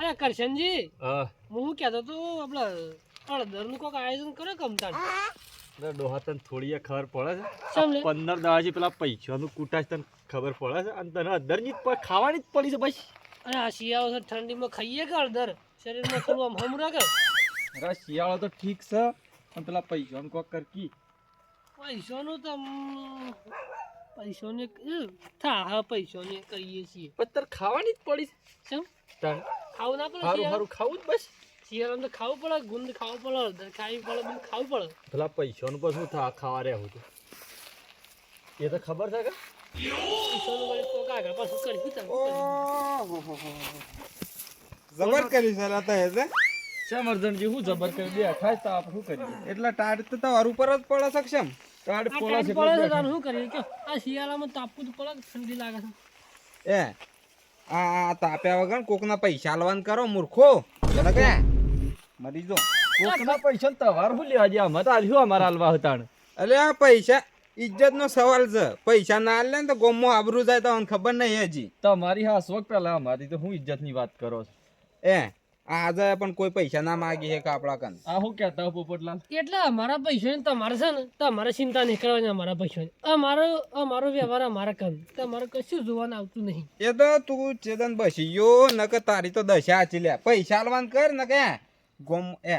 અરે કરશનજી હા હું કહેતો તો આપડે હળદરનું કોઈક આયોજન કરે કમતાન ડોહા તને થોડી ખબર પડે છે ચમ લે? 15 દાડાથી પેલા પૈસાનું કુટાશ તને ખબર પડે છે અને તને અધરની જ ખાવાની જ પડી છે બસ. અરે આ શિયાળો છે ઠંડીમાં ખાઈએ કે હળદર શરીરમાં થોડું આમ હમ રાખે અરે શિયાળો તો ઠીક છે પણ પેલા પૈસાનું કોક કરકી. પૈસાનું તો પૈસાને હા પૈસાને કરીએ છીએ પણ તને ખાવાની જ પડી ચમ છે ખાવું ના પડે સારું શિયાળા સારું ખાવું જ બસ. શિયાળામાં તો ખાવું પડે ગુંદ ખાવું પડે હળદર ખાવી પડે બધું ખાવું પડે પેલા પૈસાનું પણ શું થા ખાવા રહેવું તો એ તો ખબર છે કે પૈસાનું વળી કોક આગળ પાછું કર્યું તમે જબર કરી સર તો હે શ્યામ અર્જનજી હું જબર કરી દે ખાય તો આપણે શું કરીએ એટલે ટાટ તો તમારું ઉપર જ પડે સક્ષમ. કાર્ડ આ પોલા ટાઈમ છે પડે છે તારે શું કરીએ કે આ શિયાળામાં તાપવું તો પડે ઠંડી લાગે છે એ આ તાપ્યા વગર કોકના પૈસા આલવાન કરો મૂર્ખો એટલે કે મરી જો. કોકના પૈસા ને તવાર હું લેવા ગયા અમે તો આલ્યું અમારા હાલવા હતા અલે આ પૈસા ઇજ્જત નો સવાલ છે. પૈસા ના આલે ને તો ગોમમાં આબરૂ જાય તો અમને ખબર નહીં હજી. તમારી હા શોખ પેલા અમારી તો હું ઇજ્જત ની વાત કરો છો. એ આજે પણ કોઈ પૈસા ના માગી હે કે આપણા કન. આ હું કહેતા હો પોપટલાલ એટલે અમારા પૈસાની તમારે છે ને તમારે ચિંતા નહીં કરવાની અમારા પૈસાની અમારો વ્યવહાર અમારા કામ તમારે કશું જોવાનું આવતું નહીં એ તો તું ચેતન બસી ગયો ન કે તારી તો દશા આચી લે. પૈસા આલવાન કર ને કે ગોમ એ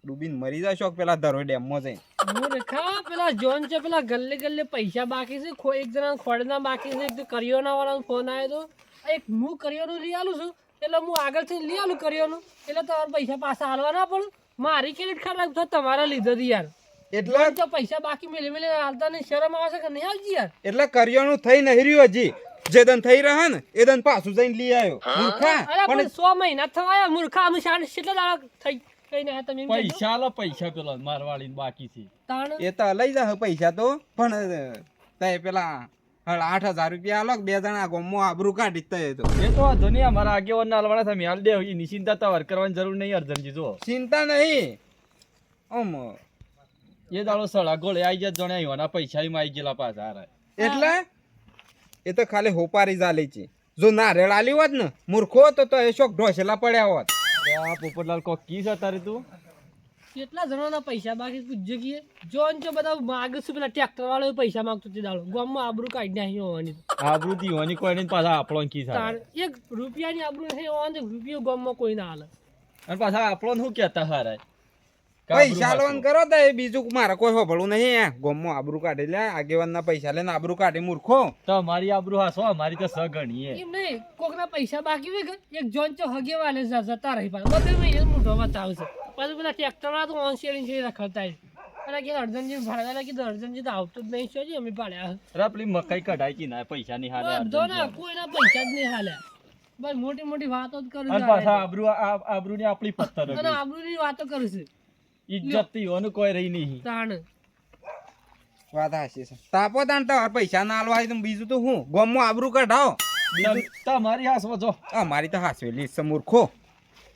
ડૂબીને મરી જશો પેલા ધરો ડેમમાં જઈને. હું રેખા પેલા જોન છે પેલા ગલ્લે ગલ્લે પૈસા બાકી છે એક જણા ખોડના બાકી છે એક તો કરિયાના વાળાનો ફોન આવ્યો તો એક હું કરિયાનું લઈ આલું છું એટલે હું આગળથી લઈ આલું કરિયાનું એટલે તમારે પૈસા પાછા હાલવા ના પડું મારી કેવી ખરાબ તો તમારા લીધે યાર એટલે તો પૈસા બાકી મેલે મેલે હાલતા ને શરમ આવે છે કે નહીં આવજી યાર એટલે કરિયાનું થઈ નહીં રહ્યું હજી. જે દન થઈ રહે ને એ દન પાછું જઈને લઈ આવ્યો મૂર્ખા. અરે પણ પણ 100 મહિના થવાયા મૂર્ખા અમે શાળ કેટલા દાડા થઈ કઈ ના તમે એમ કહેજો. પૈસા લો પૈસા પેલા મારવાડી બાકી છે તાણ એ તો લઈ જા પૈસા તો પણ તે પેલા 8,000 રૂપિયા આલો બે જણા ગોમમાં આબરૂ કાઢી તે તો. એ તો વાંધો નહીં અમારા આગેવાન ના હાલવાના તમે હાલ દે એની ચિંતા તવાર કરવાની જરૂર નહીં અર્જનજી જો ચિંતા નહીં ઓમ એ દાડો સળા ગોળે આઈ જ જણે આવ્યા પૈસા આવી ગયેલા પાછા હારા. એટલે એ તો ખાલી હોપારી ચાલી છે. જો નારેળ આલી હોત ને મૂર્ખો તો એ શોક ઢોસેલા પડ્યા હોત. આ પોપટલાલ કોક કી છે તારે તું કેટલા જણાના પૈસા બાકી પૂછજો કે જોન જો બધા માગે છે પેલા ટ્રેક્ટર વાળો પૈસા માંગતો તે દાડો ગામમાં આબરૂ કાઢી નાખી હોવાની આબરૂ હોવાની કોઈ નહીં પાછા આપણો કી થાય તાણ એક રૂપિયાની આબરૂ નહીં હોવાની રૂપિયો ગામમાં કોઈ ના હાલે અને પાછા આપણો શું કહેતા હારા પૈસા આલવાન કરો તો એ બીજું મારે કોઈ હોભળું નહીં. ગોમમાં આબરૂ કાઢી લે આગેવાનના પૈસા લઈને આબરૂ કાઢી મૂર્ખો. તમારી આબરૂ હાસો અમારી તો સગણી એમ નહીં કોકના પૈસા બાકી હોય કે એક જોન ચો હગે વાલે જતા રહી પાછા બધે મહિને મોઢો બતાવશે પાછું પેલા ટ્રેક્ટર વાળા તો ઓન શેરિંગ છે રખડતા અને કે અર્જનજી ભાડા કીધું અર્જનજી તો આવતું જ નહીં છે અમે પાડ્યા અરે પેલી મકાઈ કઢાઈ કી ના પૈસા ની હાલે બધો ના કોઈના પૈસા જ નહીં હાલ્યા બસ મોટી મોટી વાતો જ કરું અને પાછા આબરૂ ની આપણી પથ્થર અને આબરૂની વાતો કરું છું ઇજ્જત થી ઓનું કોઈ રહી નહીં તાણ વાત હાચી છે. તાપો તાણ તમારે પૈસા ના આલવા હોય તો બીજું તો હું ગોમમાં આબરૂ કઢાવો. તમારી હાસમાં જો અમારી તો હાસવેલી છે મૂર્ખો.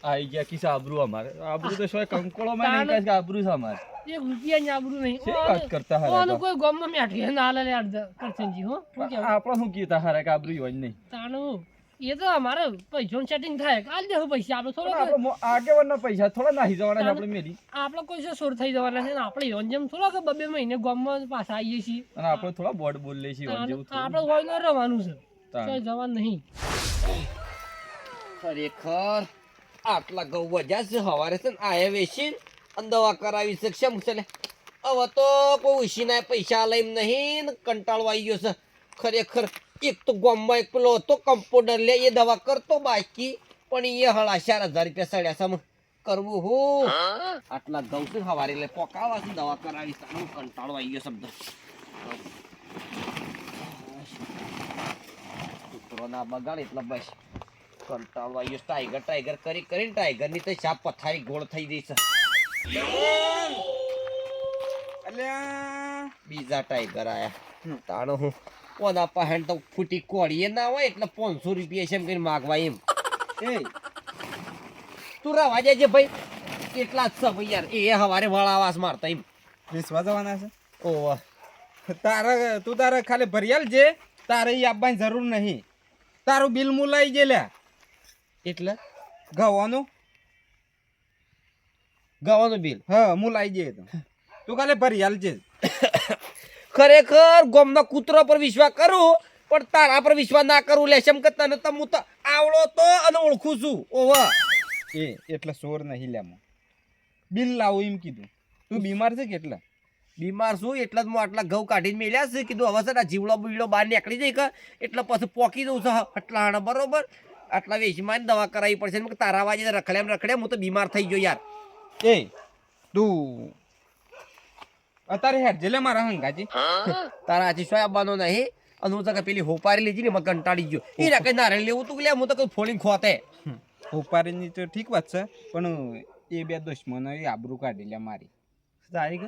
આઈ ગયા કિસ્સા આબરૂ અમારે આબરૂ તો શોય કંકોળો માં નહીં કાંઈ કે આબરૂ છે અમારે એક રૂપિયાની આબરૂ નહીં શી વાત કરતા હારા ઓનું કોઈ ગામમાં મેઠી ના હાલે યાર કરશનજી હો શું કહેવું આપણો શું કીધા હારા કે આબરૂ હોય નહીં તાણું એ તો અમારે પૈસાનું સેટિંગ થાય કાલ દેવું પૈસા આપણે થોડો આપણે આગેવાનના પૈસા થોડા નાહી જવાના છે આપણે મેરી આપણે કોઈ છે સોર થઈ જવાના છે ને આપણે યોન જેમ થોડા કે 2 મહિને ગામમાં પાછા આવીએ છીએ અને આપણે થોડા બોર્ડ બોલ લઈએ છીએ જેવું આપણે હોય ન રહેવાનું છે તાણ. કોઈ જવાનું નહીં ખરેખર આટલા ઘઉં વધ્યા છે હવારે છે ને આયા વેચીને અને દવા કરાવી છે કેમ છે લે હવે તો કોઈ ઉછીના પૈસા લઈને નહીં ને કંટાળો આવી ગયો છે ખરેખર એક તો ગામમાં એક પેલો હતો કમ્પાઉન્ડર લે એ દવા કરતો બાકી પણ એ 4,500 રૂપિયા સડ્યા છે કરવું હું આટલા ઘઉં છે હવારે એટલે પોકાવા છે દવા કરાવી છે કંટાળો આવી ગયો શબ્દ કૂતરો ના બગાડ એટલે બસ કંટાળો આવી ગયો ટાઈગર કરીને ટાઈગરની તો સાપ પથારી ગોળ થઈ ગઈ છે અલ્યા બીજા ટાઈગર આયા તાણો હું ઓના પહેણ તો ફૂટી કોળીએ ના હોય એટલે 500 રૂપિયા છે એમ કરીને માગવા એમ એ તું રવા જાય ભાઈ એટલા જ છે ભાઈ યાર એ હવારે વળાવાસ મારતા એમ વિશ્વા જવાના છે. ઓહ તું તારે ખાલી ભરિયાલ જે તારે ઈ આપવાની જરૂર નહીં. તારું બિલ મુલાઈ જે લ્યા એટલે ગવાનું ગવાનું બિલ હા હું લાવી જઈએ તો તું કાલે ભરી હાલજે. ખરેખર ગોમના કૂતરો પર વિશ્વાસ કરું પણ તારા પર વિશ્વાસ ના કરું લે કેમ કે તને તો હું તો આવડો તો અને ઓળખું છું ઓવા એટલે સોર નહીં લેમો બિલ લાવો એમ કીધું. તું બીમાર છે કેટલા? બીમાર છું એટલે જ હું આટલા ઘઉં કાઢીને મેલ્યા છે કીધું હવે છે ને જીવડો બીવડો બહાર નીકળી જાય કે એટલે પછી પોકી દઉં છું આટલા હાણા બરોબર આટલા વેચીમાં દવા કરાવી પડશે મેં કીધું તારા વાજે રખડ્યા હું તો બીમાર થઈ ગયો યાર. એ તું અત્યારે હેડ જેલે મારા હંગાજી તારા આજે શું આવવાનો નહીં અને હું તો પેલી હોપારી લીધી ને મને કંટાળી ગયો એ ના કઈ નારિયેળ લેવું તું લે હું તો કઈ ફોડીને ખોતે ઉપાડીની તો ઠીક વાત છે પણ એ બે દુશ્મનો એ આબરૂ કાઢી લે મારી. તારી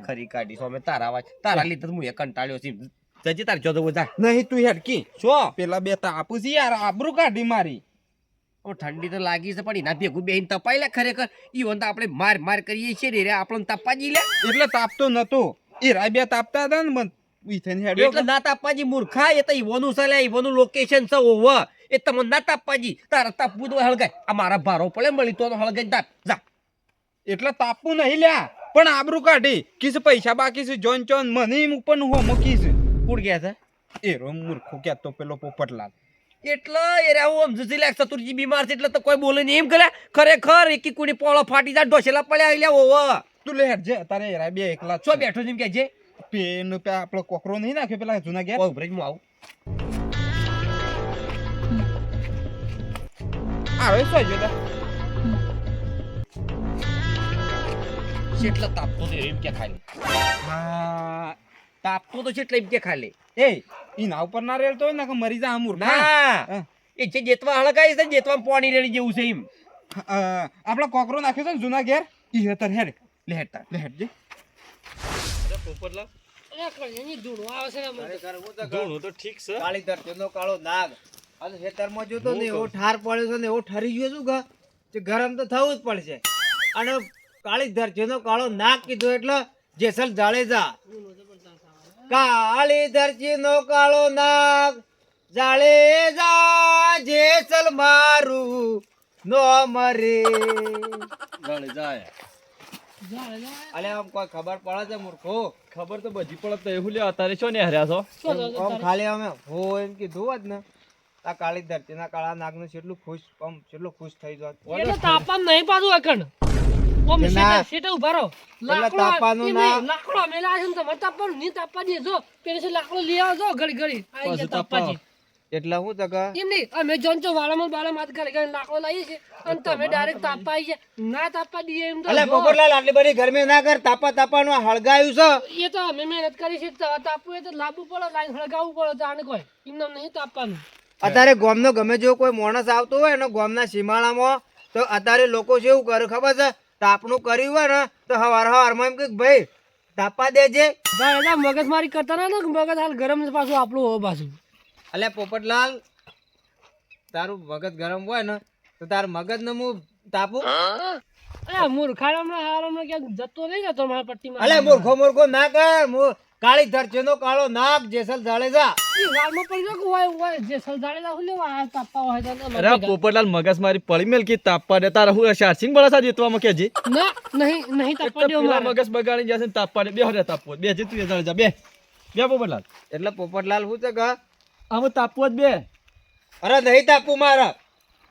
ખરી કાઢી અમે તારા વાજ તારા લીધે હું એ કંટાળ્યો છે જજે તાર જોતો જા નહીં તું હેડકી શું પેલા બે તાપુ છે યાર આબરૂ કાઢી મારી. ઠંડી તો લાગી છે પણ એના ભેગું બેહીને તપાઈ લે ખરેખર ઈવન તો આપણે માર માર કરીએ છીએ રે આપણને તપાજી લે એટલે તાપતો નતો એ રાય બે તાપતા હતા ને મન ઈથેન હેડ્યો એટલે ના તાપાજી મૂર્ખા એ તો ઈવોનું છે લે ઈવોનું લોકેશન છે ઓવ એ તમને ના તાપાજી તારા તાપવું તો હળગાય આ મારા ભારો પડે મળી તો હળગાઈ તાપ જા એટલે તાપવું નહીં લ્યા પણ આબરૂ કાઢી કીસ પૈસા બાકી છે જોન ચોન મને એમ ઉપર હો મૂકીશ કુડ ગયા છે એ રો મૂર્ખો કેતો પેલો પોપટલાલ એટલે એ રાવ આમ જુસી લાગ ચતુરજી બીમાર છે એટલે તો કોઈ બોલે નહીં એમ કરે ખરેખર એકી કુડી પોળો ફાટી જાય ઢોસેલા પડ્યા લે ઓવ તું લે હેડ જે તારે રા બે એકલા છો બેઠો છે એમ કે છે પેન પે આપણો કોકરો નહીં નાખ્યો પેલા જૂના ગયા ઓ બ્રેજ હું આવું આવે સો જોતા કેટલા તાપતો તો એમ કે ખાલી હા તાપતો તો કેટલા એમ કે ખાલી એ ઈના ઉપર ના રેલતો હોય ને કે મરી જા મૂર્ખા. ના એ જે જેતવા હળગાઈ છે ને જેતવા પાણી રેડી જેવું છે એમ આપણો કોકરો નાખ્યો છે ને જૂના ઘેર ઈ હેતર હેડ લે હેડતા લે હેડ જે પોપટલાલ અરે કળિયાની ધૂણો આવે છે ને મને. ધૂણું તો ઠીક છે કાળી ધરતીનો કાળો નાગ અને ખેતરમાં જોતો ને એવો ઠાર પડ્યો છે ને એવો ઠરી ગયો છું કે તે ગરમ તો થવું જ પડશે અને કાળી ધરતીનો કાળો નાગ કીધું એટલે જેસલ જાડેજા કાળી ધરતીનો કાળો નાગ જાડેજા જેસલ મારું નો મરે ગાડી જાય જાય, જાય. અલે આમ કોઈ ખબર પડે છે મૂર્ખો ખબર તો બધી પડે તો એવું લે અત્યારે છો ને હર્યા છો શું થયું આમ તારે? ખાલી અમે હો એમ કીધું હોત ને આ કાળી ધરતીના કાળા નાગનું કેટલું ખુશ થઈ જાત એટલે તાપવાનું નહીં પાછું અકણ. ઓમ ના. સીધા સીધા ઊભા રહો. એટલે લાકડો તાપવાનું એમ ના. નહીં, લાકડો મેલા છે ને તમારે તાપવાનું નહીં તાપવા દે જો પેલે છે લાકડો લઈ આવજો ઘડી ઘડી આઈ પાછું ગયા તાપવાજી. એટલે હું તો કહે એમ નહીં અમે જોન છો વાળામાં બાળામાં ઘરે ઘરે લાકડો લાવીએ છીએ અને તમે ડાયરેક્ટ તાપવા આવી ગયા ના તાપવા દઈએ એમ તો અલે જો. પોપટલાલ આટલી બધી ગરમી ના કર તાપાનું હળગાયું છે એ તો અમે મહેનત કરી છે તાપવું એ તો લાવવું પડે લાઈન હળગાવવું પડે તો આને કોઈ એમને નહીં તાપવાનું. અત્યારે ગામનો ગમે જેવો કોઈ માણસ આવતો હોય ને ગામના સીમાડામાં તો અત્યારે લોકો કેવું કરે ખબર છે તાપનું કર્યું હોય ને તો હવારમાં એમ કે ભાઈ તાપા દેજે દાદા મગજ મારી કરતા ના ને મગજ હાલ ગરમ છે પાછું આપણું હોય પાછું. અલે પોપટલાલ તારું મગજ ગરમ હોય ને તો તાર મગજ ને હું તાપું અરે મૂર્ખાડામાં હારામાં ક્યાંક જતો નહીં જતો મારા પટ્ટીમાં. અલે મૂર્ખો ના કર કાળી ધરતીનો કાળો નાગ જેસલ જાડેજા ઈ વાળમાં પડી ગયો કે હોય જે સલધાડેલા હું લેવા આ તાપવા હોય તો અમે અરે ભેગા. પોપટલાલ મગજ મારી પડી મેલ કે તાપવા દે તારા હું શારસિંગ બળા જીતવામાં કેજી ના નહીં તાપવા દેવો પેલા મારે. મગજ બગાડી જશે ને તાપવા દે બે હરે તાપવો બે જે તું એ જા બે બે પોપટલાલ એટલે પોપટલાલ શું છે કે આમ તાપવો જ બે અરે નહીં તાપું મારા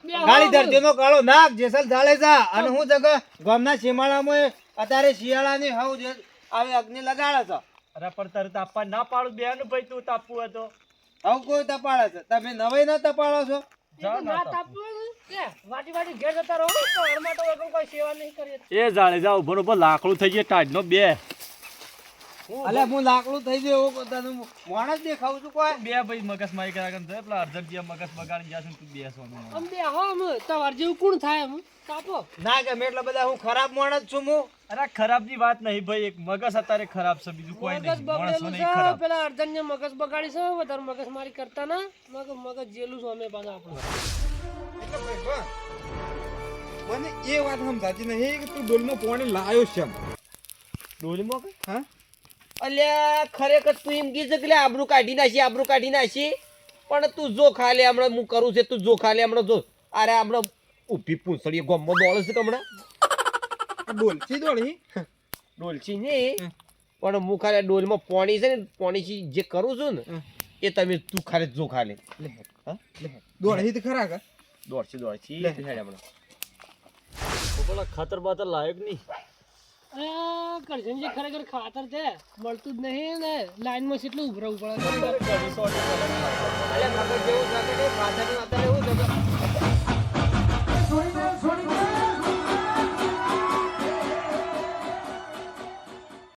બે કાળી હવા ધરતીનો કાળો નાગ જેસલ જાડેજા અને હું છે કે ગામના સીમાડામાં અત્યારે શિયાળાની હવ જે આવે અગ્નિ લગાડે છે અરે પણ તારે તાપવા ના પાડું બે નું ભાઈ તું તાપવું હતો હવ કોઈ તપાડે છે તમે નવાઈ ના તપાડો છો એ તો ના તાપવું હોય ને, વાટી ઘેર જતા રહો તો હરમાટો વગર કોઈ સેવા નહીં કરીએ. એ જાળે જાવ બરોબર લાકડું થઈ જાય ટાઢનો બે અલે હું લાકડું થઈ ગયો એવો તને માણસ દેખાવું છું કોઈ બે ભાઈ મગજ મારી કરા કરે પેલા અર્જનજી મગજ બગાડી જશે ને તું બેસવાનું આમ બે હો આમ તમારે જેવું કોણ થાય એમ તાપો. ના કે મેં એટલે બધા હું ખરાબ માણસ છું હું અરે ખરાબ ની વાત નહીં ભાઈ એક મગજ અત્યારે ખરાબ છે બીજું કોઈ મગજ નહીં માણસો બગડેલું નહીં છે ખરાબ પેલા અર્જનને મગજ બગાડી છે વધારે મગજ મારી કરતા ના મગજ જેલું છું અમે પાછા આપણું. એટલે ભાઈ બા, મને એ વાત સમજાતી નહીં કે તું ડોલમાં પાણી લાયો છે એમ. ડોલીમાં કે હા અલ્યા ખરેખર તું એમ કીધું કે લે આબરૂ કાઢી નાખી પણ તું જો ખાલે હમણાં હું કરું છે તું જો ખાલે હમણાં જો અરે હમણાં ઊભી પૂંછડીએ ગોમમાં દોડે છે કમણા ડોલચી દોડી ડોલચી નહીં પણ હું ખાલી આ ડોલમાં પાણી છે ને પાણીથી જે કરું છું ને એ તમે તું ખાલી જો ખાલી દોડી તો ખરા કે દોડછી લે. હેડ હમણાં પેલા ખાતર બાતર લાયક નહીં અરે કરજણજી ખરેખર ખાતર છે મળતું જ નહીં ને લાઈનમાં કેટલું ઉભરાવું પડે ખરેખર. અલ્યા ખબર જેવું છે કે ખાતર એવું છે